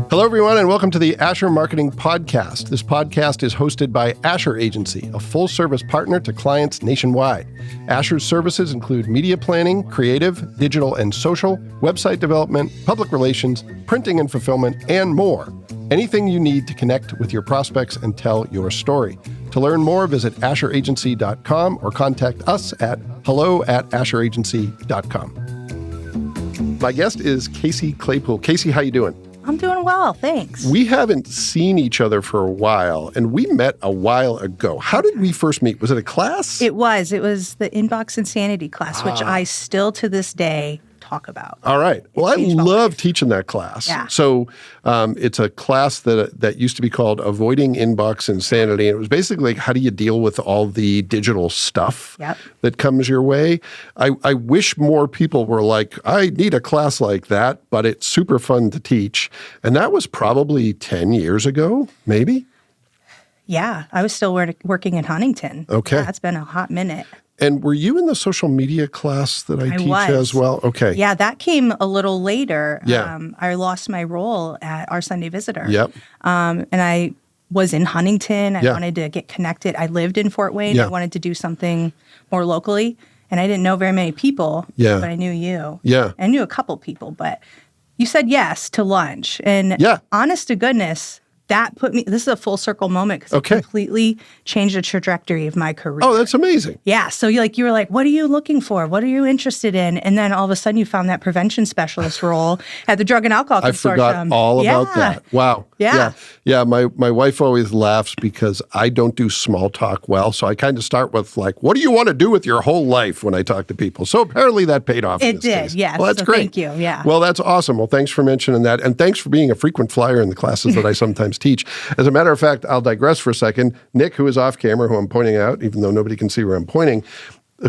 Hello, everyone, and welcome to the Asher Marketing Podcast. This podcast is hosted by Asher Agency, a full-service partner to clients nationwide. Asher's services include media planning, creative, digital and social, website development, public relations, printing and fulfillment, and more. Anything you need to connect with your prospects and tell your story. To learn more, visit asheragency.com or contact us at hello@asheragency.com. My guest is Casey Claypool. Casey, how you doing? I'm doing well, thanks. We haven't seen each other for a while, and we met a while ago. How did we first meet? Was it a class? It was the Inbox Insanity class, which I still to this day talk about. All right. Well, I love teaching that class. Yeah. So it's a class that used to be called Avoiding Inbox Insanity. And it was basically like, how do you deal with all the digital stuff that comes your way? I wish more people were like, I need a class like that, but it's super fun to teach. And that was probably 10 years ago, maybe? Yeah. I was still working in Huntington. Okay. Yeah, it's been a hot minute. And were you in the social media class that I teach was. as well? Okay. Yeah, that came a little later. Yeah. I lost my role at Our Sunday Visitor. Yep. And I was in Huntington. I Yeah. wanted to get connected. I lived in Fort Wayne. Yeah. I wanted to do something more locally. And I didn't know very many people, Yeah. but I knew you. Yeah. I knew a couple people, but you said yes to lunch. And honest to goodness, that put me, this is a full circle moment because it completely changed the trajectory of my career. Oh, that's amazing. Yeah. So you were like, what are you looking for? What are you interested in? And then all of a sudden you found that prevention specialist role at the Drug and Alcohol Consortium. I forgot all about that. Wow. Yeah. Yeah. My wife always laughs because I don't do small talk well. So I kind of start with like, what do you want to do with your whole life when I talk to people? So apparently that paid off. It did. Yes. Well, that's so great. Thank you. Yeah. Well, that's awesome. Well, thanks for mentioning that. And thanks for being a frequent flyer in the classes that I sometimes teach. As a matter of fact, I'll digress for a second. Nick, who is off camera, who I'm pointing out, even though nobody can see where I'm pointing,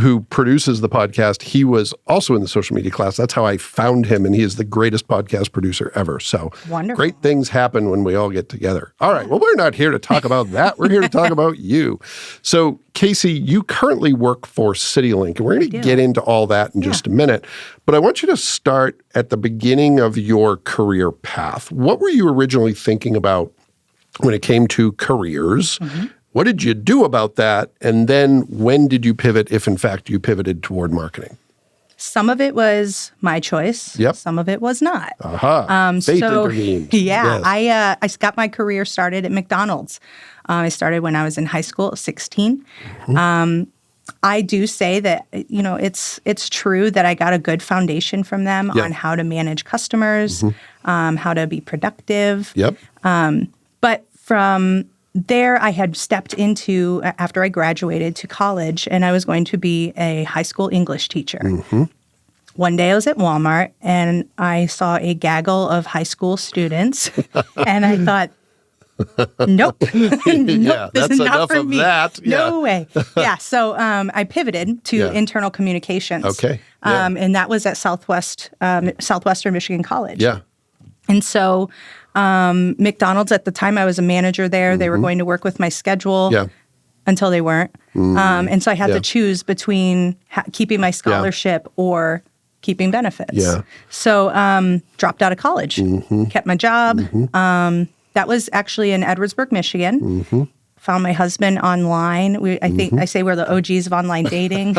who produces the podcast, he was also in the social media class. That's how I found him, and he is the greatest podcast producer ever. So wonderful. Great things happen when we all get together. All right. Well, we're not here to talk about that. We're here to talk about you. So, Casey, you currently work for CityLink, and we're going to get into all that in just a minute. But I want you to start at the beginning of your career path. What were you originally thinking about when it came to careers? Mm-hmm. What did you do about that? And then when did you pivot, if in fact you pivoted toward marketing? Some of it was my choice. Yep. Some of it was not. Faith intervened. Yeah. Yes. I got my career started at McDonald's. I started when I was in high school at 16. Mm-hmm. I do say that, it's true that I got a good foundation from them on how to manage customers, how to be productive. Yep. But from there, I had stepped into, after I graduated, to college, and I was going to be a high school English teacher. Mm-hmm. One day I was at Walmart, and I saw a gaggle of high school students, and I thought, nope, this is not for me. That. Yeah. No way. Yeah, so I pivoted to internal communications. Okay. And that was at Southwestern Michigan College. Yeah. And so McDonald's, at the time I was a manager there, they were going to work with my schedule until they weren't. And so I had to choose between keeping my scholarship or keeping benefits. Yeah. So dropped out of college, kept my job. That was actually in Edwardsburg, Michigan. Found my husband online. I think I say we're the OGs of online dating.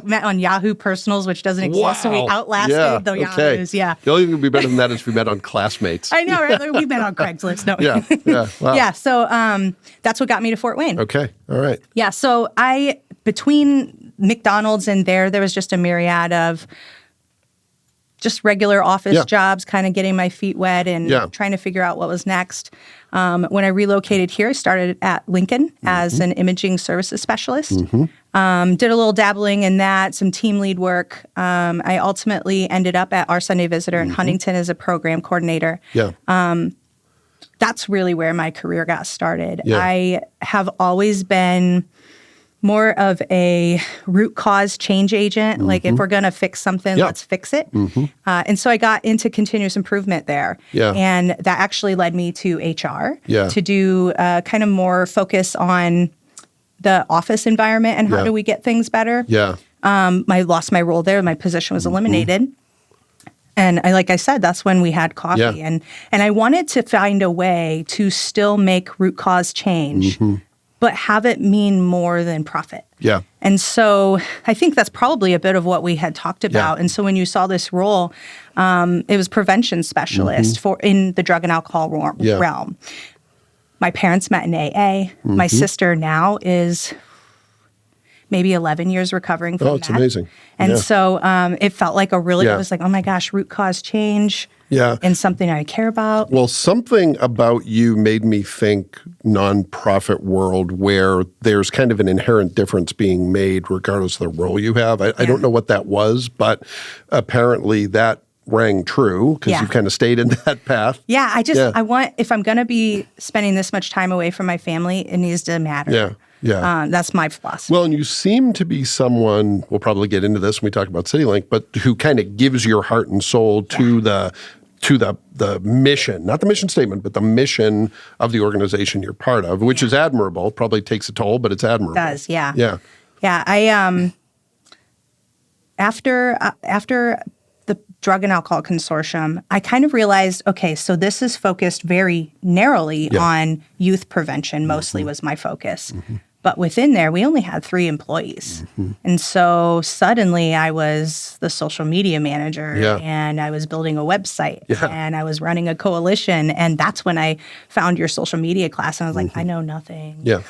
Met on Yahoo Personals, which doesn't exist, so we outlasted the Yahoos. Yeah. The only thing that would be better than that is we met on Classmates. I know, right? We met on Craigslist. No. Wow. Yeah. So that's what got me to Fort Wayne. Okay. All right. Yeah. So between McDonald's and there was just a myriad of just regular office jobs, kind of getting my feet wet and trying to figure out what was next. When I relocated here, I started at Lincoln as an imaging services specialist. Did a little dabbling in that, some team lead work. I ultimately ended up at Our Sunday Visitor in Huntington as a program coordinator. Yeah. That's really where my career got started. Yeah. I have always been more of a root cause change agent. Like if we're going to fix something, let's fix it. And so I got into continuous improvement there. Yeah. And that actually led me to HR to do kind of more focus on the office environment and how do we get things better. Yeah. I lost my role there. My position was eliminated. And like I said, that's when we had coffee. Yeah. And I wanted to find a way to still make root cause change, but have it mean more than profit. Yeah. And so I think that's probably a bit of what we had talked about. Yeah. And so when you saw this role, it was prevention specialist in the drug and alcohol realm. My parents met in AA. My sister now is maybe 11 years recovering from that. Oh, it's amazing. And so it felt like it was like, oh my gosh, root cause change. Yeah. And something I care about. Well, something about you made me think nonprofit world where there's kind of an inherent difference being made regardless of the role you have. I don't know what that was, but apparently that rang true because you've kind of stayed in that path. Yeah, I want, if I'm going to be spending this much time away from my family, it needs to matter. Yeah. Yeah. That's my philosophy. Well, and you seem to be someone, we'll probably get into this when we talk about CityLink, but who kind of gives your heart and soul to the mission, not the mission statement, but the mission of the organization you're part of, which is admirable. Probably takes a toll, but it's admirable. It does, yeah. Yeah. Yeah, I after the Drug and Alcohol Consortium, I kind of realized, okay, so this is focused very narrowly on youth prevention, mostly was my focus. But within there, we only had 3 employees. And so suddenly I was the social media manager and I was building a website and I was running a coalition. And that's when I found your social media class and I was like, I know nothing. Yeah.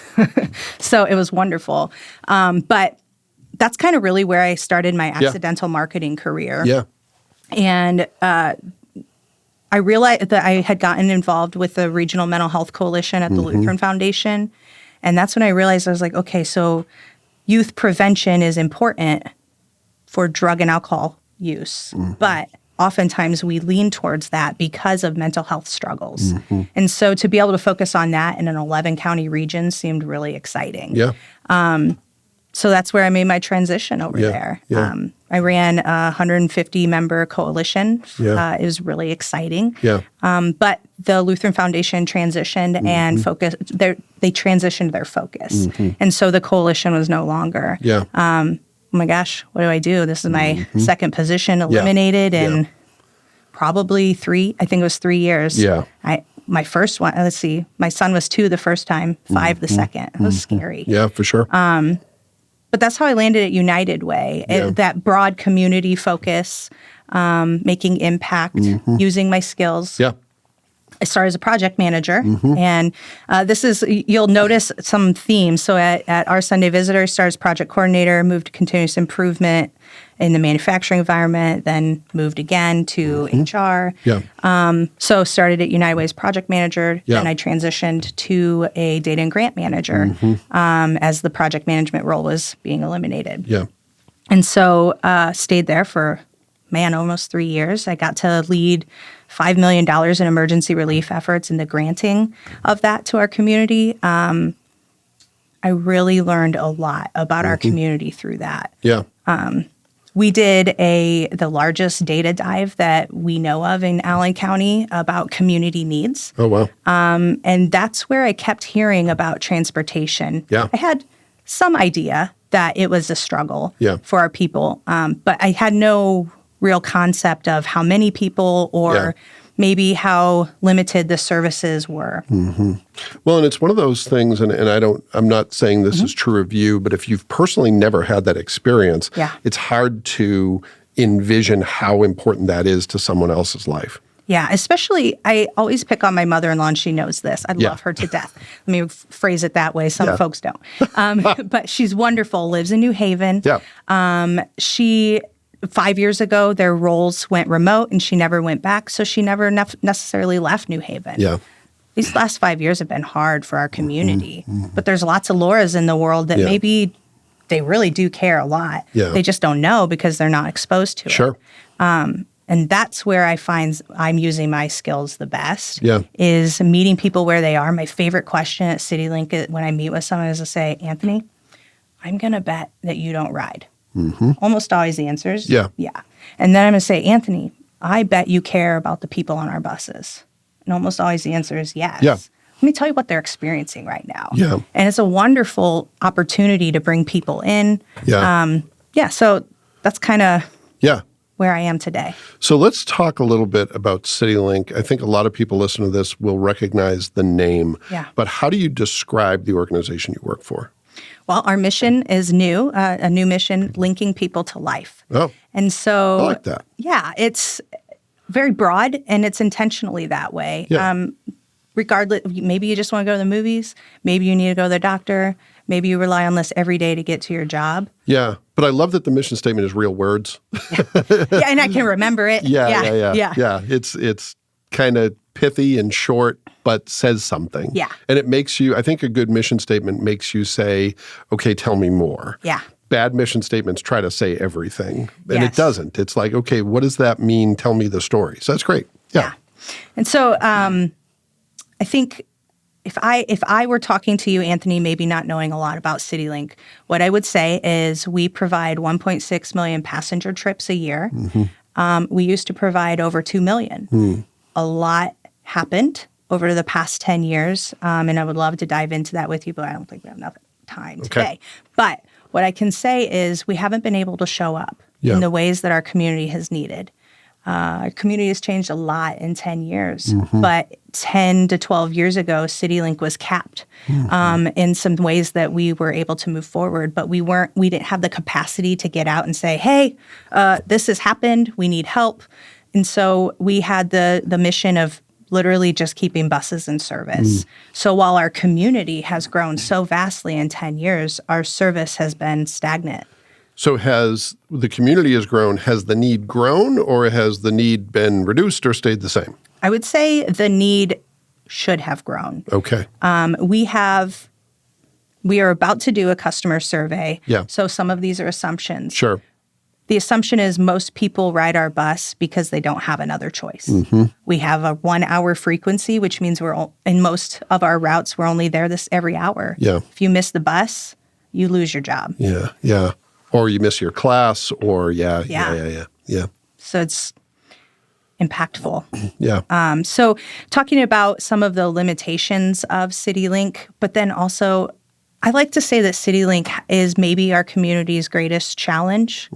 So it was wonderful. But that's kind of really where I started my accidental marketing career. Yeah. And I realized that I had gotten involved with the Regional Mental Health Coalition at the Lutheran Foundation. And that's when I realized, I was like, okay, so youth prevention is important for drug and alcohol use. But oftentimes we lean towards that because of mental health struggles. And so to be able to focus on that in an 11-county region seemed really exciting. Yeah. So that's where I made my transition over there. Yeah. I ran a 150-member coalition. Yeah. It was really exciting. Yeah. But the Lutheran Foundation transitioned and they transitioned their focus. And so the coalition was no longer. Yeah. Oh my gosh, what do I do? This is my second position eliminated in probably 3 years. Yeah. My first one, let's see, my son was 2 the first time, 5 the second. It was scary. Yeah, for sure. But that's how I landed at United Way, that broad community focus, making impact, using my skills. Yeah. I started as a project manager, and you'll notice some themes. So at our Sunday Visitor, I started as project coordinator, moved to continuous improvement in the manufacturing environment, then moved again to HR. Yeah. So started at United Way as project manager, then I transitioned to a data and grant manager as the project management role was being eliminated. Yeah. And so stayed there for, almost 3 years. I got to lead $5 million in emergency relief efforts and the granting of that to our community. I really learned a lot about our community through that. Yeah. We did the largest data dive that we know of in Allen County about community needs. Oh, wow. And that's where I kept hearing about transportation. Yeah. I had some idea that it was a struggle for our people, but I had no real concept of how many people or maybe how limited the services were. Well, and it's one of those things, and I'm not saying this is true of you, but if you've personally never had that experience, it's hard to envision how important that is to someone else's life. Yeah, especially, I always pick on my mother-in-law, and she knows this. I love her to death. Let me phrase it that way. Some folks don't. But she's wonderful, lives in New Haven. Yeah. She 5 years ago, their roles went remote and she never went back. So she never necessarily left New Haven. Yeah. These last 5 years have been hard for our community. But there's lots of Lauras in the world that maybe they really do care a lot. Yeah. They just don't know because they're not exposed to it. Sure. And that's where I find I'm using my skills the best, Yeah. is meeting people where they are. My favorite question at CityLink when I meet with someone is to say, Anthony, I'm going to bet that you don't ride. Almost always the answer is yeah. And then I'm going to say, Anthony, I bet you care about the people on our buses. And almost always the answer is yes. Yeah. Let me tell you what they're experiencing right now. Yeah. And it's a wonderful opportunity to bring people in. Yeah. So that's kind of... Yeah. where I am today. So let's talk a little bit about CityLink. I think a lot of people listen to this will recognize the name. Yeah. But how do you describe the organization you work for? Well, our mission is new, a new mission, linking people to life. Oh, and so I like that. Yeah, it's very broad, and it's intentionally that way. Yeah. Regardless, maybe you just want to go to the movies. Maybe you need to go to the doctor. Maybe you rely on this every day to get to your job. Yeah, but I love that the mission statement is real words. Yeah, and I can remember it. Yeah. It's kind of pithy and short, but says something. Yeah. And it makes you, I think a good mission statement makes you say, okay, tell me more. Yeah. Bad mission statements try to say everything, and Yes. it doesn't. It's like, okay, what does that mean? Tell me the story. So that's great. Yeah. And so I think if I were talking to you, Anthony, maybe not knowing a lot about CityLink, what I would say is we provide 1.6 million passenger trips a year. We used to provide over 2 million. A lot happened over the past 10 years, and I would love to dive into that with you, but I don't think we have enough time today. But what I can say is we haven't been able to show up in the ways that our community has needed. Our community has changed a lot in 10 years, but 10 to 12 years ago, CityLink was capped in some ways that we were able to move forward, but we didn't have the capacity to get out and say, hey, this has happened, we need help. And so we had the mission of literally just keeping buses in service. So while our community has grown so vastly in 10 years, our service has been stagnant. So has the community has grown, has the need grown, or has the need been reduced or stayed the same? I would say the need should have grown. Okay. We are about to do a customer survey. Yeah. So some of these are assumptions. Sure. The assumption is most people ride our bus because they don't have another choice. We have a 1 hour frequency, which means in most of our routes, we're only there every hour. Yeah. If you miss the bus, you lose your job. Yeah. Or you miss your class, or yeah. So it's impactful. Yeah. So talking about some of the limitations of CityLink, but then also I like to say that CityLink is maybe our community's greatest challenge,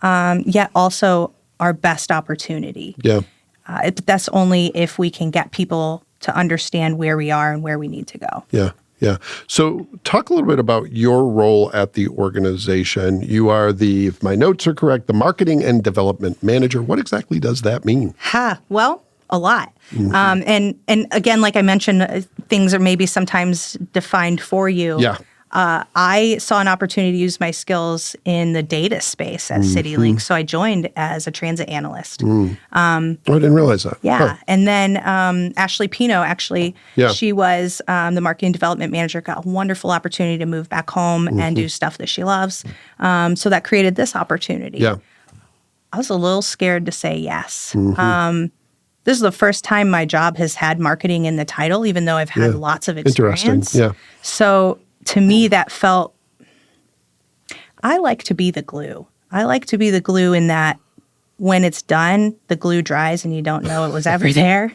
yet also our best opportunity. Yeah. But that's only if we can get people to understand where we are and where we need to go. Yeah. So talk a little bit about your role at the organization. You are if my notes are correct, the marketing and development manager. What exactly does that mean? Well, a lot. And again, like I mentioned, things are maybe sometimes defined for you. Yeah. I saw an opportunity to use my skills in the data space at CityLink, so I joined as a transit analyst. I didn't realize that. Yeah. Huh. And then Ashley Pino, she was the marketing development manager, got a wonderful opportunity to move back home and do stuff that she loves. So that created this opportunity. Yeah. I was a little scared to say yes. This is the first time my job has had marketing in the title, even though I've had lots of experience. Interesting. Yeah. So to me, that felt, I like to be the glue. I like to be the glue in that when it's done, the glue dries and you don't know it was ever there.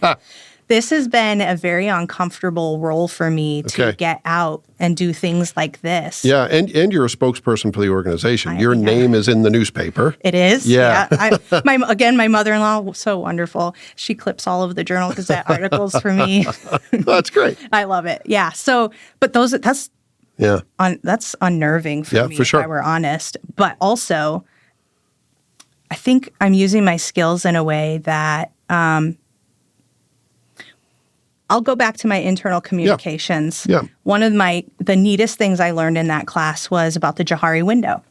This has been a very uncomfortable role for me to get out and do things like this. Yeah, and you're a spokesperson for the organization. Your name is in the newspaper. It is? Yeah. My mother-in-law, so wonderful. She clips all of the Journal Gazette articles for me. That's great. I love it. Yeah. So, but that's unnerving for me, for sure. if I were honest. But also, I think I'm using my skills in a way that I'll go back to my internal communications. Yeah. One of the neatest things I learned in that class was about the Johari window.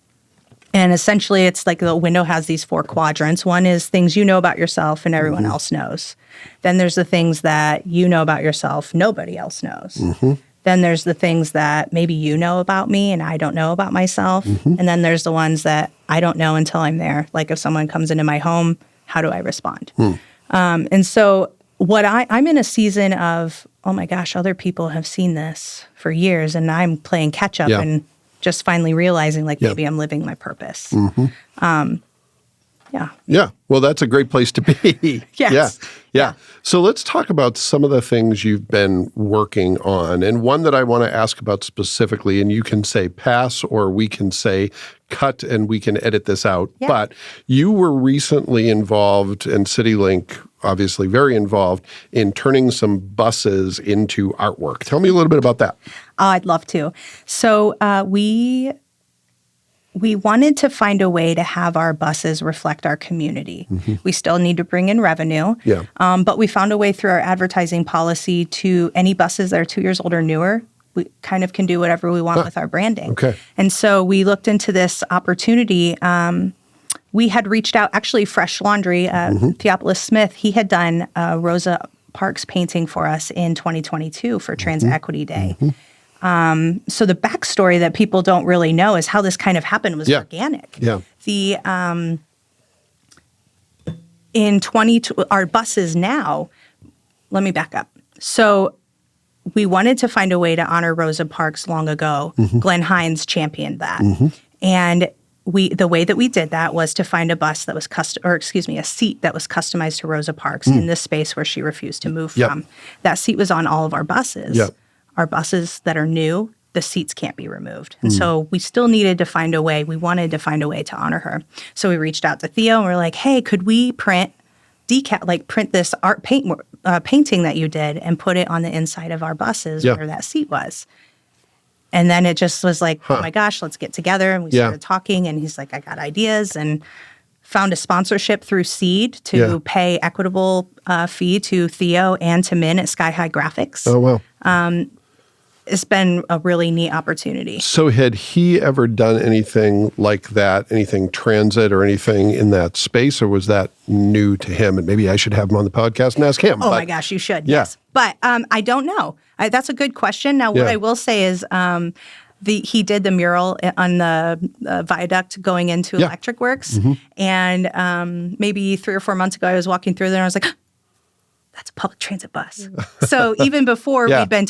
And essentially, it's like the window has these 4 quadrants. One is things you know about yourself and everyone else knows. Then there's the things that you know about yourself, nobody else knows. Then there's the things that maybe you know about me and I don't know about myself. And then there's the ones that I don't know until I'm there. Like if someone comes into my home, how do I respond? And so I'm in a season of, oh my gosh, other people have seen this for years and I'm playing catch up and just finally realizing maybe I'm living my purpose. Yeah. Yeah. Well, that's a great place to be. Yes. Yeah. So let's talk about some of the things you've been working on. And one that I want to ask about specifically, and you can say pass or we can say cut and we can edit this out. Yeah. But you were recently involved, and CityLink obviously very involved, in turning some buses into artwork. Tell me a little bit about that. I'd love to. So we wanted to find a way to have our buses reflect our community. Mm-hmm. We still need to bring in revenue, but we found a way through our advertising policy to any buses that are 2 years old or newer, we kind of can do whatever we want with our branding. Okay. And so we looked into this opportunity. We had reached out, actually Fresh Laundry, Theopolis Smith, he had done Rosa Parks painting for us in 2022 for Trans Equity Day. Mm-hmm. So the backstory that people don't really know is how this kind of happened was organic. Yeah. Our buses now, let me back up. So we wanted to find a way to honor Rosa Parks long ago. Mm-hmm. Glenn Hines championed that. Mm-hmm. And the way that we did that was to find a bus that was a seat that was customized to Rosa Parks in this space where she refused to move from. That seat was on all of our buses. Yep. Our buses that are new, the seats can't be removed. And so we still needed to find a way. We wanted to find a way to honor her. So we reached out to Theo and we're like, hey, could we print this art painting that you did and put it on the inside of our buses where that seat was? And then it just was like, oh my gosh, let's get together. And we started talking and he's like, I got ideas, and found a sponsorship through Seed to pay equitable fee to Theo and to Min at Sky High Graphics. Oh, wow. It's been a really neat opportunity. So had he ever done anything like that, anything transit or anything in that space, or was that new to him? And maybe I should have him on the podcast and ask him. My gosh, you should, yes. But I don't know. That's a good question. Now, what I will say is he did the mural on the viaduct going into Electric Works. Mm-hmm. And maybe 3 or 4 months ago, I was walking through there and I was like, that's a public transit bus. So even before we'd been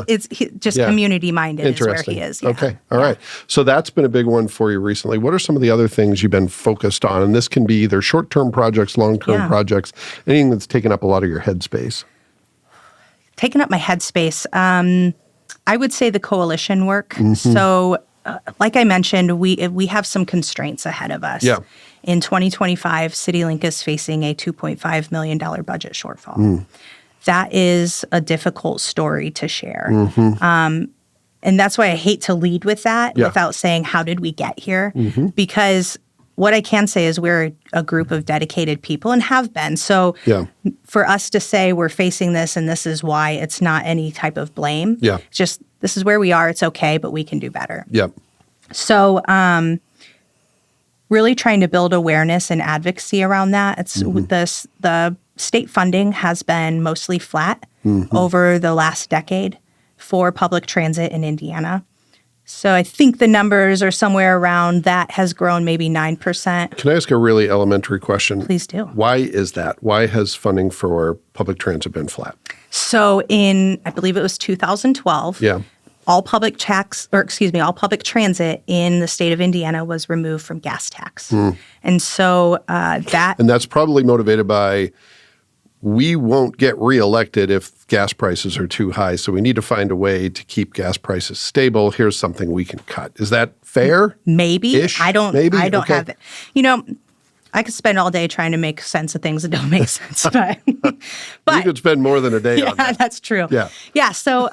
it's just community-minded is where he is. Yeah. Okay. All right. So that's been a big one for you recently. What are some of the other things you've been focused on? And this can be either short-term projects, long-term projects, anything that's taken up a lot of your headspace. Taken up my headspace. I would say the coalition work. Mm-hmm. So like I mentioned, we have some constraints ahead of us. Yeah. In 2025, CityLink is facing a $2.5 million budget shortfall. That is a difficult story to share. Mm-hmm. And that's why I hate to lead with that without saying, how did we get here? Mm-hmm. Because what I can say is we're a group of dedicated people and have been. So for us to say we're facing this and this is why, it's not any type of blame. Yeah. It's just, this is where we are. It's okay, but we can do better. Yep. So really trying to build awareness and advocacy around that. It's the state funding has been mostly flat over the last decade for public transit in Indiana. So I think the numbers are somewhere around that has grown maybe 9%. Can I ask a really elementary question? Please do. Why is that? Why has funding for public transit been flat? So I believe it was 2012. All public transit in the state of Indiana was removed from gas tax. And so And that's probably motivated by, we won't get reelected if gas prices are too high, so we need to find a way to keep gas prices stable. Here's something we can cut. Is that fair? Maybe. I don't have it. I could spend all day trying to make sense of things that don't make sense. But you could spend more than a day on that. That's true. Yeah. So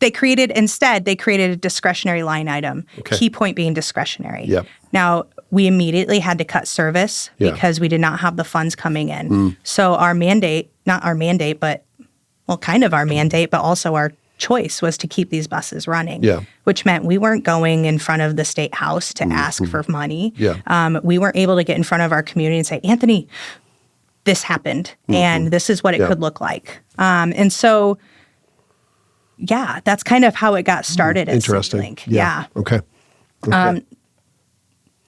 they created a discretionary line item. Okay. Key point being discretionary. Yep. Now, we immediately had to cut service because we did not have the funds coming in. So our mandate, not our mandate, but kind of our mandate, but also our choice was to keep these buses running, which meant we weren't going in front of the state house to ask for money. We weren't able to get in front of our community and say, Anthony, this happened and this is what it could look like. And so, that's kind of how it got started at CityLink. Okay.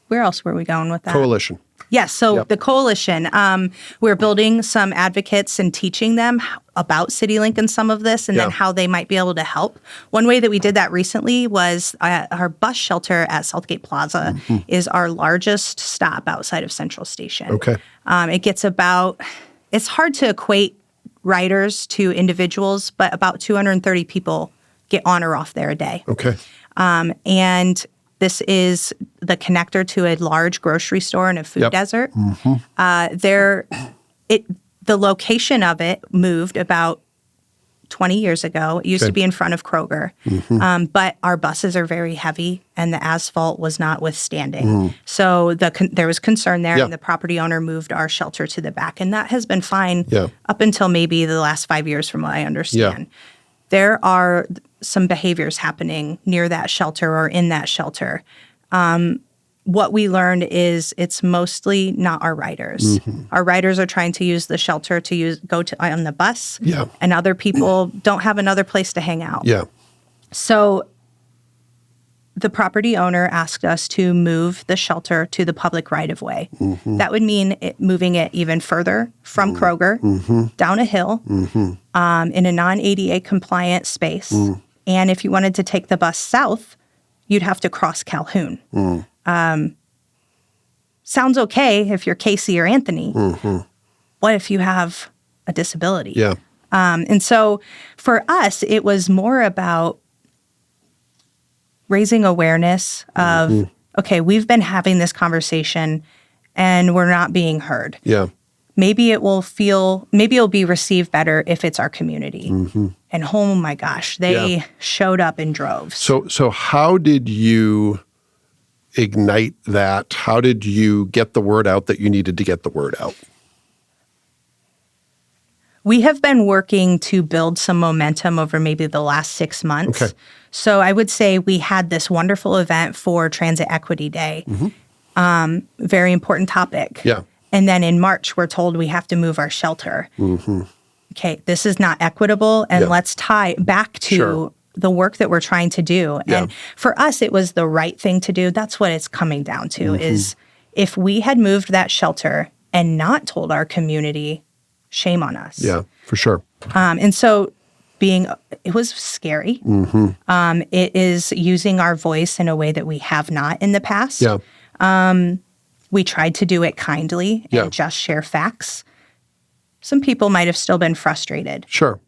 Where else were we going with that? Coalition. Yes. So the coalition, we're building some advocates and teaching them about CityLink and some of this, and then how they might be able to help. One way that we did that recently was our bus shelter at Southgate Plaza is our largest stop outside of Central Station. Okay. It gets it's hard to equate riders to individuals, but about 230 people get on or off there a day. Okay. And this is the connector to a large grocery store and a food desert. The location of it moved about 20 years ago. It used to be in front of Kroger. But our buses are very heavy and the asphalt was not withstanding. So there was concern there and the property owner moved our shelter to the back. And that has been fine up until maybe the last 5 years from what I understand. There are some behaviors happening near that shelter or in that shelter. What we learned is it's mostly not our riders. Our riders are trying to use the shelter to go on the bus, and other people don't have another place to hang out. So the property owner asked us to move the shelter to the public right-of-way. That would mean moving it even further from Kroger, down a hill, in a non-ADA compliant space. And if you wanted to take the bus south, you'd have to cross Calhoun. Sounds okay if you're Casey or Anthony. What if you have a disability? And so for us, it was more about raising awareness of, okay, we've been having this conversation and we're not being heard. Maybe it'll be received better if it's our community. And oh my gosh, they showed up in droves. So how did you ignite that? How did you get the word out that you needed to get the word out? We have been working to build some momentum over maybe the last 6 months. Okay. So I would say we had this wonderful event for Transit Equity Day. Very important topic. And then in March, we're told we have to move our shelter. Okay, this is not equitable, and let's tie back to the work that we're trying to do. And for us, it was the right thing to do. That's what it's coming down to, is if we had moved that shelter and not told our community, shame on us. Yeah, for sure. And so it was scary. It is using our voice in a way that we have not in the past. We tried to do it kindly and just share facts. Some people might have still been frustrated. Sure.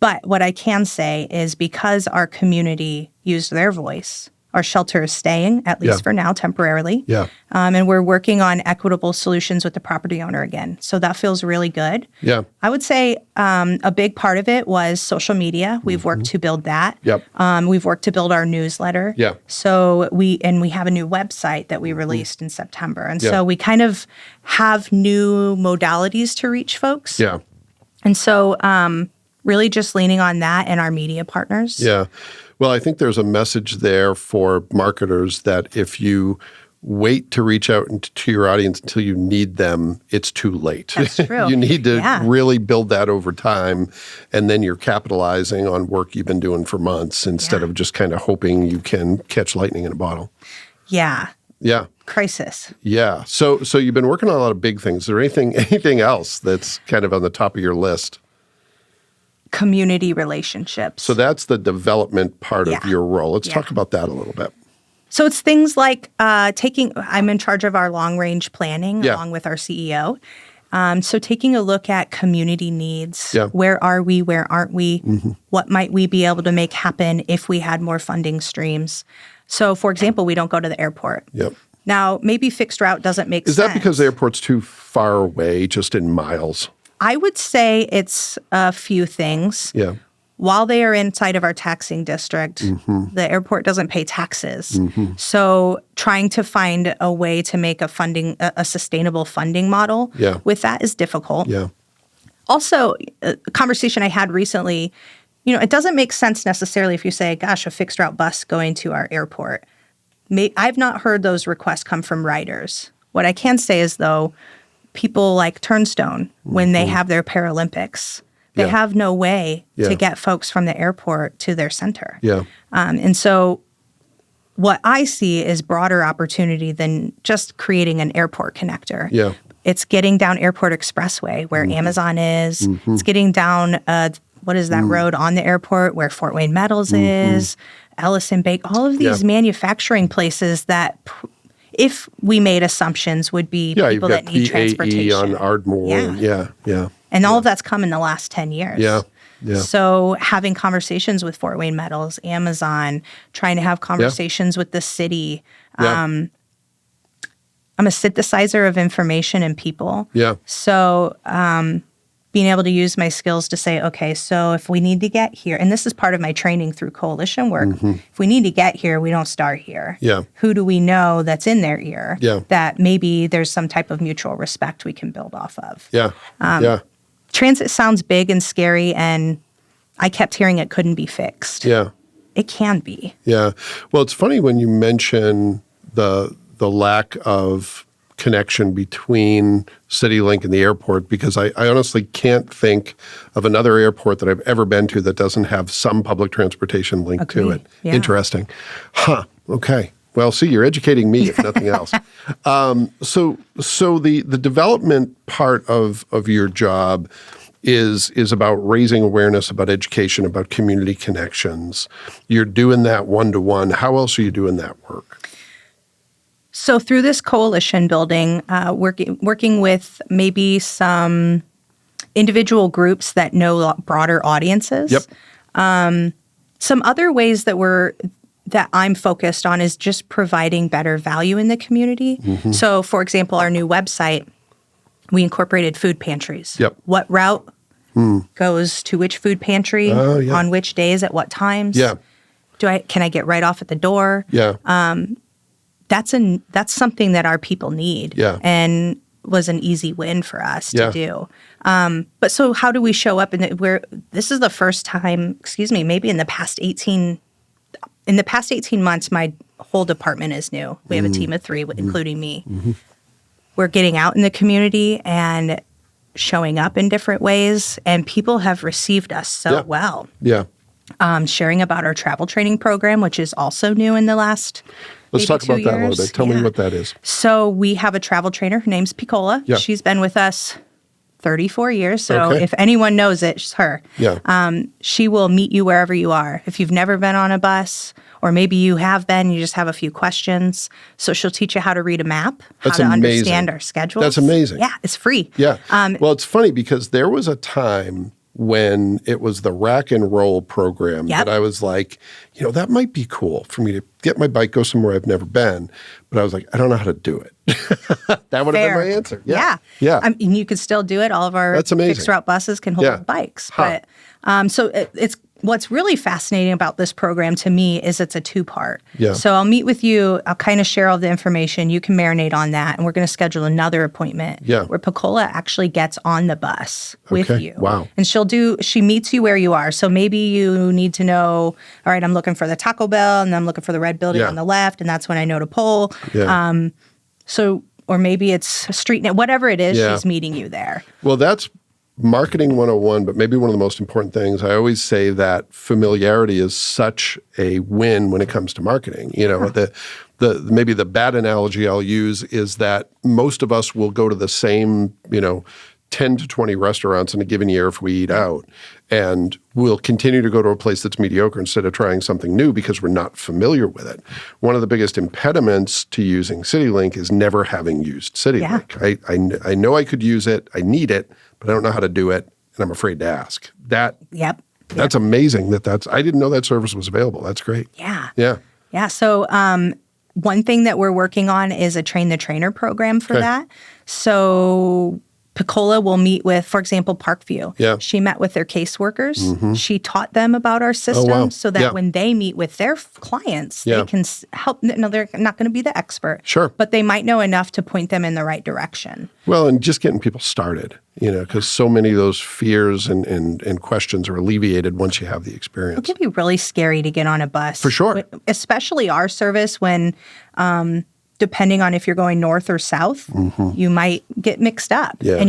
But what I can say is because our community used their voice, our shelter is staying, at least for now, temporarily. And we're working on equitable solutions with the property owner again. So that feels really good. I would say a big part of it was social media. We've worked to build that. We've worked to build our newsletter. So we have a new website that we released in September. And so we kind of have new modalities to reach folks. And so really just leaning on that and our media partners. Well, I think there's a message there for marketers that if you wait to reach out to your audience until you need them, it's too late. That's true. You need to really build that over time, and then you're capitalizing on work you've been doing for months instead of just kind of hoping you can catch lightning in a bottle. Crisis. So you've been working on a lot of big things. Is there anything else that's kind of on the top of your list? Community relationships. So that's the development part of your role. Let's talk about that a little bit. So it's things like I'm in charge of our long-range planning along with our CEO. So taking a look at community needs. Where are we? Where aren't we? What might we be able to make happen if we had more funding streams? So, for example, we don't go to the airport. Now, maybe fixed route doesn't make sense. Is that because the airport's too far away, just in miles? I would say it's a few things. While they are inside of our taxing district, the airport doesn't pay taxes. So trying to find a way to make a sustainable funding model with that is difficult. Also, a conversation I had recently, it doesn't make sense necessarily if you say, gosh, a fixed route bus going to our airport. I've not heard those requests come from riders. What I can say is, though, people like Turnstone, when they have their Paralympics, they have no way to get folks from the airport to their center. And so what I see is broader opportunity than just creating an airport connector. Yeah. It's getting down Airport Expressway where Amazon is. It's getting down, what is that road on the airport where Fort Wayne Metals is, Ellison Bake, all of these manufacturing places that if we made assumptions would be people that need transportation. Yeah, you've got PAE on Ardmore. Yeah. And all of that's come in the last 10 years. Yeah. So having conversations with Fort Wayne Metals, Amazon, trying to have conversations with the city. I'm a synthesizer of information and people. Yeah. So being able to use my skills to say, okay, so if we need to get here, and this is part of my training through coalition work, if we need to get here, we don't start here. Yeah. Who do we know that's in their ear Yeah. that maybe there's some type of mutual respect we can build off of? Yeah. Transit sounds big and scary, and I kept hearing it couldn't be fixed. Yeah. It can be. Yeah. Well, it's funny when you mention the lack of connection between CityLink and the airport, because I honestly can't think of another airport that I've ever been to that doesn't have some public transportation link to it. Yeah. Interesting. Okay. Well, see, you're educating me, if nothing else. So the development part of your job is about raising awareness, about education, about community connections. You're doing that one-to-one. How else are you doing that work? So through this coalition building, working with maybe some individual groups that know broader audiences. Yep. Some other ways that I'm focused on is just providing better value in the community. So, for example, our new website, we incorporated food pantries. Yep. What route goes to which food pantry, on which days, at what times? Yeah. Can I get right off at the door? Yeah. That's something that our people need. Yeah. And was an easy win for us to do. But so how do we show up this is the first time, maybe in the past 18 months, my whole department is new. We have a team of 3, including me. We're getting out in the community and showing up in different ways, and people have received us so well. Yeah. Sharing about our travel training program, which is also new in the last Let's talk about that a little bit. Tell me what that is. So we have a travel trainer. Her name's Piccola. Yeah. She's been with us 34 years. So if anyone knows it, it's her. Yeah. She will meet you wherever you are. If you've never been on a bus, or maybe you have been, you just have a few questions. So she'll teach you how to read a map, how to understand our schedules. That's amazing. Yeah, it's free. Yeah. Well, it's funny because there was a time when it was the rack and roll program that I was like, that might be cool for me to get my bike, go somewhere I've never been. But I was like, I don't know how to do it. That would have been my answer. Yeah. I mean, you could still do it. All of our fixed route buses can hold bikes. But so it's what's really fascinating about this program to me is it's a 2-part. Yeah. So I'll meet with you. I'll kind of share all the information. You can marinate on that. And we're going to schedule another appointment where Piccola actually gets on the bus with you. Wow. And she meets you where you are. So maybe you need to know, all right, I'm looking for the Taco Bell and I'm looking for the red building on the left. And that's when I know to pull. Yeah. Or maybe it's a street, whatever it is, she's meeting you there. Well, that's marketing 101, but maybe one of the most important things. I always say that familiarity is such a win when it comes to marketing. Maybe the bad analogy I'll use is that most of us will go to the same, 10 to 20 restaurants in a given year if we eat out. And we'll continue to go to a place that's mediocre instead of trying something new because we're not familiar with it. One of the biggest impediments to using CityLink is never having used CityLink. Yeah. I know I could use it. I need it, but I don't know how to do it, and I'm afraid to ask. That's amazing. I didn't know that service was available. That's great. Yeah. Yeah. Yeah. So one thing that we're working on is a train the trainer program for that. So Piccola will meet with, for example, Parkview. Yeah. She met with their caseworkers. She taught them about our system so that when they meet with their clients, they can help. No, they're not going to be the expert. Sure. But they might know enough to point them in the right direction. Well, and just getting people started, because so many of those fears and questions are alleviated once you have the experience. It can be really scary to get on a bus. For sure. Especially our service when depending on if you're going north or south, you might get mixed up. Yeah. And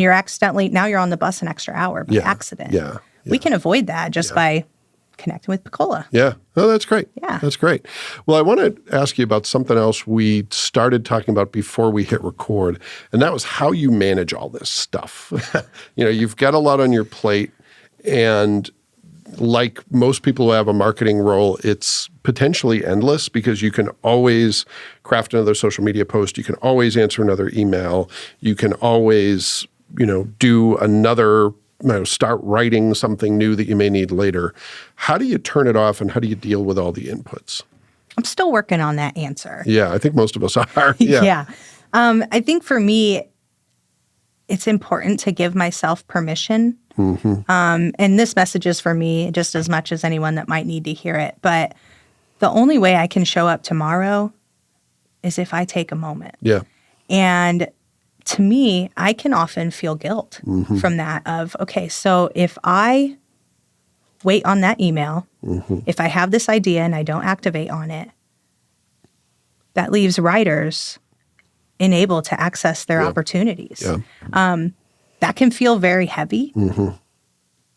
now you're on the bus an extra hour by accident. Yeah. We can avoid that just by connecting with Picola. Yeah. Oh, that's great. Yeah. That's great. Well, I want to ask you about something else we started talking about before we hit record, and that was how you manage all this stuff. You've got a lot on your plate, and like most people who have a marketing role, it's potentially endless because you can always craft another social media post. You can always answer another email. You can always, do another, start writing something new that you may need later. How do you turn it off and how do you deal with all the inputs? I'm still working on that answer. Yeah, I think most of us are. Yeah. I think for me, it's important to give myself permission. And this message is for me just as much as anyone that might need to hear it. But the only way I can show up tomorrow is if I take a moment. Yeah. And to me, I can often feel guilt from that of, okay, so if I wait on that email, if I have this idea and I don't activate on it, that leaves writers unable to access their opportunities. Yeah. That can feel very heavy.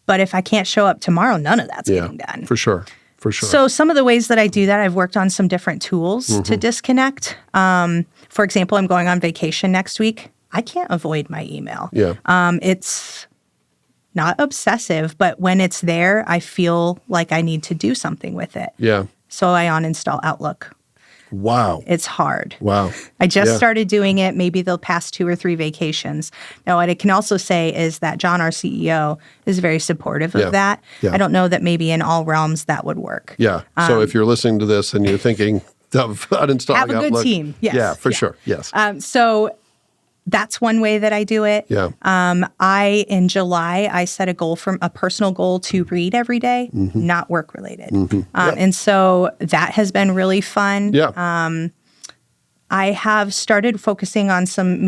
But if I can't show up tomorrow, none of that's getting done. For sure. For sure. So some of the ways that I do that, I've worked on some different tools to disconnect. For example, I'm going on vacation next week. I can't avoid my email. Yeah. It's not obsessive, but when it's there, I feel like I need to do something with it. Yeah. So I uninstall Outlook. Wow. It's hard. Wow. I just started doing it maybe the past 2 or 3 vacations. Now, what I can also say is that John, our CEO, is very supportive of that. Yeah. I don't know that maybe in all realms that would work. Yeah. So if you're listening to this and you're thinking of uninstalling have a good Outlook, team. Yes. Yeah, for sure. Yes. So that's one way that I do it. Yeah. In July, I set a personal goal to read every day, not work related. And so that has been really fun. Yeah. I have started focusing on some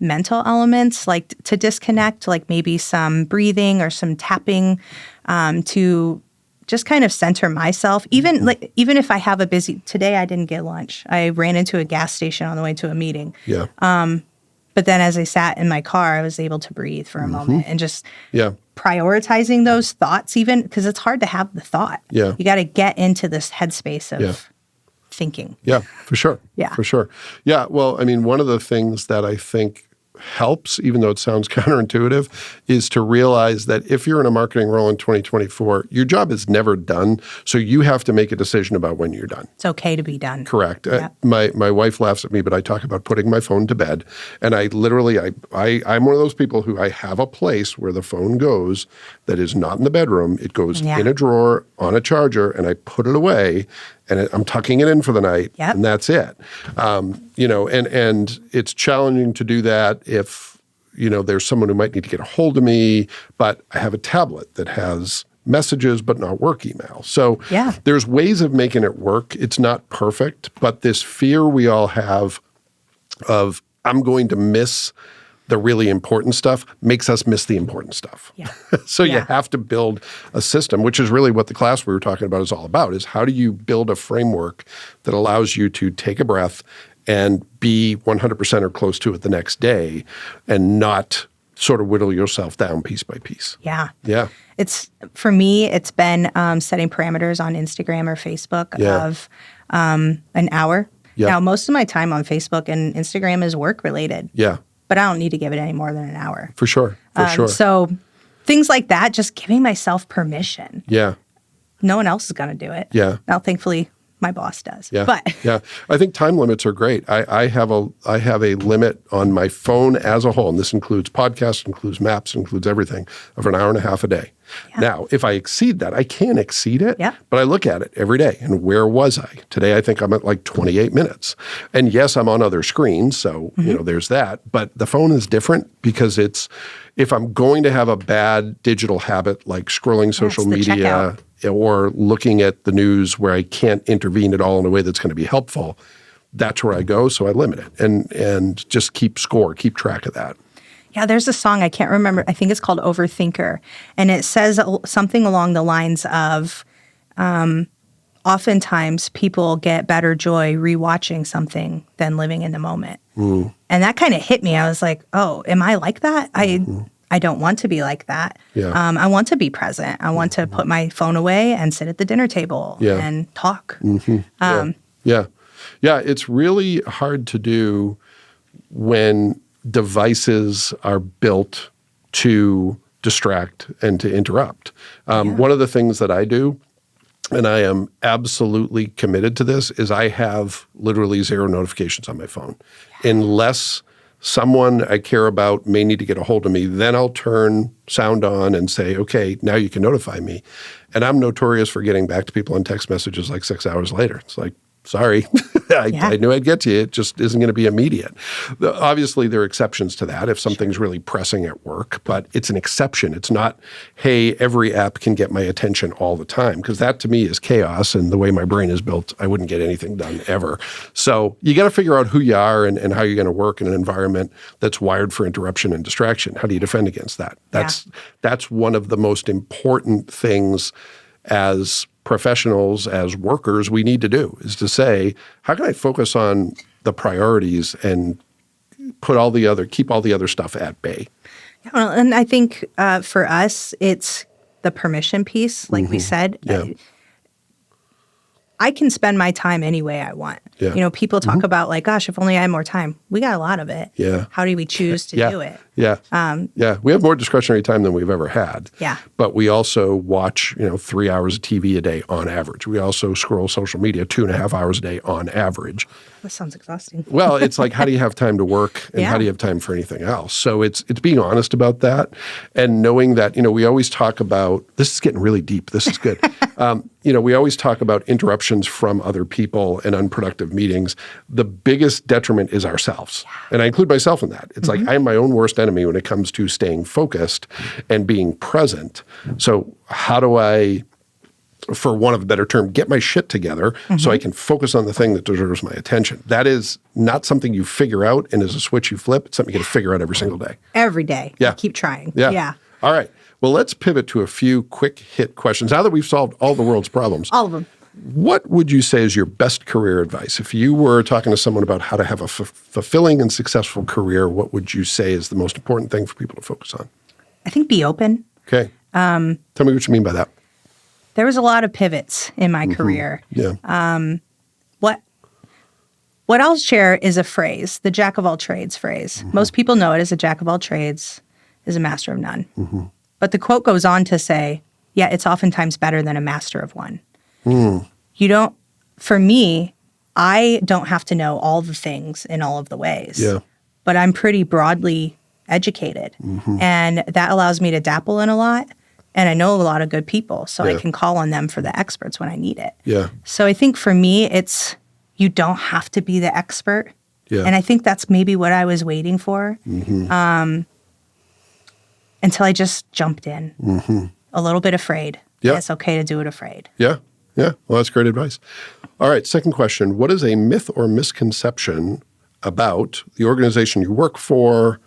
mental elements, like to disconnect, like maybe some breathing or some tapping, to just kind of center myself. Even if I have today I didn't get lunch. I ran into a gas station on the way to a meeting. Yeah. But then as I sat in my car, I was able to breathe for a moment and just prioritizing those thoughts, even because it's hard to have the thought. Yeah. You got to get into this headspace of thinking. Yeah, for sure. Yeah. For sure. Yeah. Well, I mean, one of the things that I think helps, even though it sounds counterintuitive, is to realize that if you're in a marketing role in 2024, your job is never done. So you have to make a decision about when you're done. It's okay to be done. Correct. Yeah. My wife laughs at me, but I talk about putting my phone to bed. And I literally, I'm one of those people who I have a place where the phone goes that is not in the bedroom. It goes in a drawer on a charger, and I put it away. And I'm tucking it in for the night, and that's it. And it's challenging to do that if, there's someone who might need to get a hold of me, but I have a tablet that has messages but not work email. So there's ways of making it work. It's not perfect, but this fear we all have of I'm going to miss the really important stuff makes us miss the important stuff. Yeah. So you have to build a system, which is really what the class we were talking about is all about, is how do you build a framework that allows you to take a breath and be 100% or close to it the next day and not sort of whittle yourself down piece by piece. Yeah. Yeah. For me, it's been setting parameters on Instagram or Facebook of an hour. Yeah. Now, most of my time on Facebook and Instagram is work related. Yeah. But I don't need to give it any more than an hour. For sure. For sure. So things like that, just giving myself permission. Yeah. No one else is going to do it. Yeah. Now, thankfully, my boss does. Yeah. But yeah. I think time limits are great. I have a limit on my phone as a whole, and this includes podcasts, includes maps, includes everything, of an hour and a half a day. Yeah. Now, if I exceed that, I can exceed it, but I look at it every day. And where was I? Today, I think I'm at like 28 minutes. And yes, I'm on other screens, so there's that. But the phone is different because if I'm going to have a bad digital habit like scrolling social media or looking at the news where I can't intervene at all in a way that's going to be helpful, that's where I go. So I limit it and just keep track of that. Yeah, there's a song, I can't remember, I think it's called Overthinker. And it says something along the lines of, oftentimes people get better joy rewatching something than living in the moment. And that kind of hit me. I was like, oh, am I like that? I I don't want to be like that. Yeah. I want to be present. I want to put my phone away and sit at the dinner table and talk. Yeah. It's really hard to do when devices are built to distract and to interrupt. One of the things that I do, and I am absolutely committed to this, is I have literally 0 notifications on my phone. Unless someone I care about may need to get a hold of me, then I'll turn sound on and say, okay, now you can notify me. And I'm notorious for getting back to people on text messages like 6 hours later. It's like, sorry, I knew I'd get to you. It just isn't going to be immediate. Obviously, there are exceptions to that if something's really pressing at work, but it's an exception. It's not, hey, every app can get my attention all the time, because that to me is chaos, and the way my brain is built, I wouldn't get anything done ever. So you got to figure out who you are and how you're going to work in an environment that's wired for interruption and distraction. How do you defend against that? That's one of the most important things as professionals, as workers, we need to do, is to say, how can I focus on the priorities and keep all the other stuff at bay? Well, and I think for us, it's the permission piece, like we said. I can spend my time any way I want. Yeah. People talk about like, gosh, if only I had more time. We got a lot of it. Yeah. How do we choose to do it? We have more discretionary time than we've ever had. Yeah. But we also watch, 3 hours of TV a day on average. We also scroll social media 2.5 hours a day on average. That sounds exhausting. Well, it's like, how do you have time to work and how do you have time for anything else? So it's being honest about that and knowing that, we always talk about, this is getting really deep. This is good. We always talk about interruptions from other people and unproductive meetings. The biggest detriment is ourselves. And I include myself in that. It's like I'm my own worst enemy when it comes to staying focused and being present. So how do I, for want of a better term, get my shit together so I can focus on the thing that deserves my attention? That is not something you figure out and is a switch you flip. It's something you got to figure out every single day. Every day. Yeah. Keep trying. Yeah. All right. Well, let's pivot to a few quick hit questions. Now that we've solved all the world's problems. All of them. What would you say is your best career advice? If you were talking to someone about how to have a fulfilling and successful career, what would you say is the most important thing for people to focus on? I think be open. Okay. Tell me what you mean by that. There was a lot of pivots in my career. Yeah. What I'll share is a phrase, the jack of all trades phrase. Most people know it as a jack of all trades is a master of none. But the quote goes on to say, it's oftentimes better than a master of one. For me, I don't have to know all the things in all of the ways. Yeah. But I'm pretty broadly educated. And that allows me to dabble in a lot. And I know a lot of good people, so I can call on them for the experts when I need it. Yeah. So I think for me, it's you don't have to be the expert. Yeah. And I think that's maybe what I was waiting for until I just jumped in. A little bit afraid. Yeah. It's okay to do it afraid. Yeah. Well, that's great advice. All right, second question. What is a myth or misconception about the organization you work for,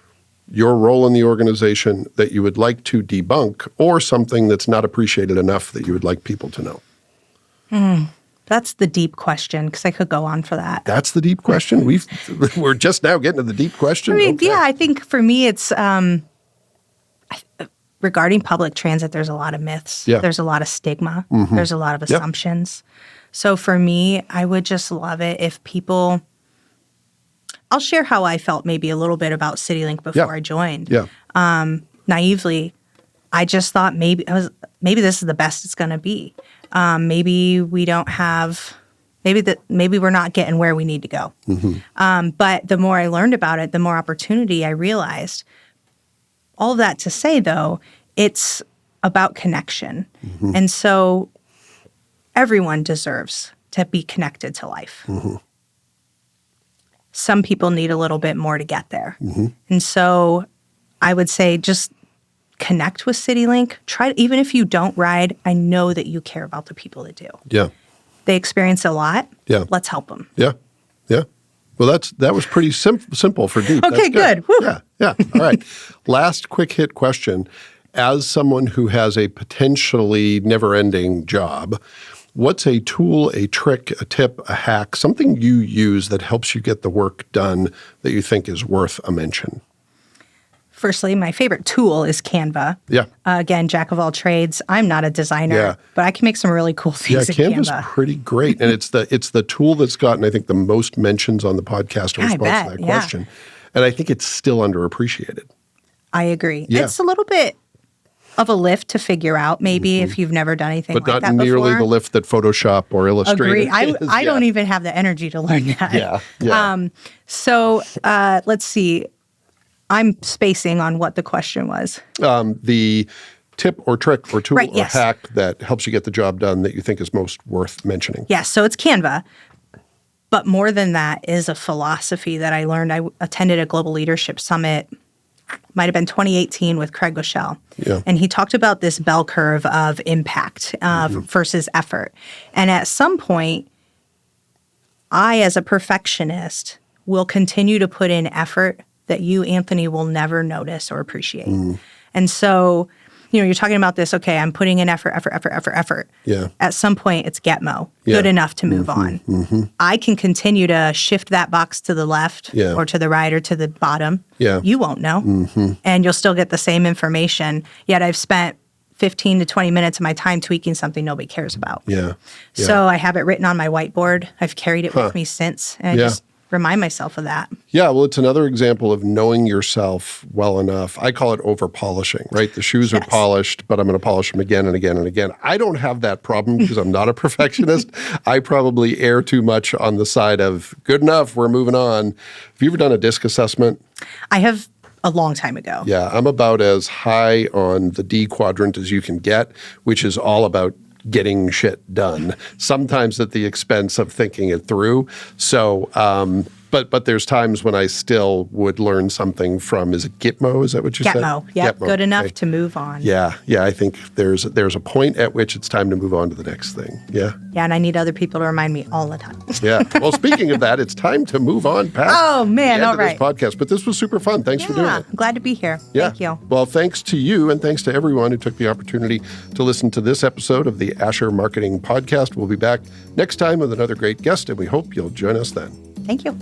your role in the organization that you would like to debunk, or something that's not appreciated enough that you would like people to know? That's the deep question, because I could go on for that. That's the deep question? We're just now getting to the deep question? I mean, okay. I think for me it's regarding public transit, there's a lot of myths. Yeah. There's a lot of stigma. There's a lot of assumptions. So for me, I would just love it if people... I'll share how I felt maybe a little bit about CityLink before I joined. Yeah. Naively, I just thought maybe this is the best it's going to be. Maybe we don't have... Maybe we're not getting where we need to go. But the more I learned about it, the more opportunity I realized. All of that to say, though, it's about connection. And so everyone deserves to be connected to life. Some people need a little bit more to get there. And so I would say just connect with CityLink. Even if you don't ride, I know that you care about the people that do. Yeah. They experience a lot. Yeah. Let's help them. Yeah. Well, that was pretty simple for deep. Okay, That's good. Yeah. All right. Last quick hit question. As someone who has a potentially never-ending job, what's a tool, a trick, a tip, a hack, something you use that helps you get the work done that you think is worth a mention? Firstly, my favorite tool is Canva. Yeah. Again, jack of all trades. I'm not a designer, but I can make some really cool things in Canva's Canva. pretty great. And it's the tool that's gotten, I think, the most mentions on the podcast in response to that question. And I think it's still underappreciated. I agree. Yeah. It's a little bit of a lift to figure out, maybe, if you've never done anything like that before. But not nearly the lift that Photoshop or Illustrator is. I don't even have the energy to learn that. So let's see. I'm spacing on what the question was. The tip or trick or tool or hack that helps you get the job done that you think is most worth mentioning. Yes, so it's Canva. But more than that is a philosophy that I learned. I attended a global leadership summit, might have been 2018 with Craig Goschel. Yeah. And he talked about this bell curve of impact versus effort. And at some point, I, as a perfectionist, will continue to put in effort that you, Anthony, will never notice or appreciate. And so, you're talking about this, okay, I'm putting in effort. Yeah. At some point, it's get-mo, good enough to move on. I can continue to shift that box to the left or to the right or to the bottom. Yeah. You won't know. And you'll still get the same information, yet I've spent 15 to 20 minutes of my time tweaking something nobody cares about. So I have it written on my whiteboard. I've carried it with me since, and I just remind myself of that. Yeah, well, it's another example of knowing yourself well enough. I call it over-polishing, right? The shoes are polished, but I'm going to polish them again and again and again. I don't have that problem because I'm not a perfectionist. I probably err too much on the side of good enough, we're moving on. Have you ever done a DISC assessment? I have a long time ago. Yeah, I'm about as high on the D quadrant as you can get, which is all about getting shit done, sometimes at the expense of thinking it through. So, but there's times when I still would learn something from, is it Gitmo? Is that what you said? Gitmo, yeah, good enough to move on. Yeah, I think there's a point at which it's time to move on to the next thing. Yeah, and I need other people to remind me all the time. Well, speaking of that, it's time to move on past the end of this podcast. But this was super fun. Thanks for doing it. I'm glad to be here. Thank you. Well, thanks to you, and thanks to everyone who took the opportunity to listen to this episode of the Asher Marketing Podcast. We'll be back next time with another great guest, and we hope you'll join us then. Thank you.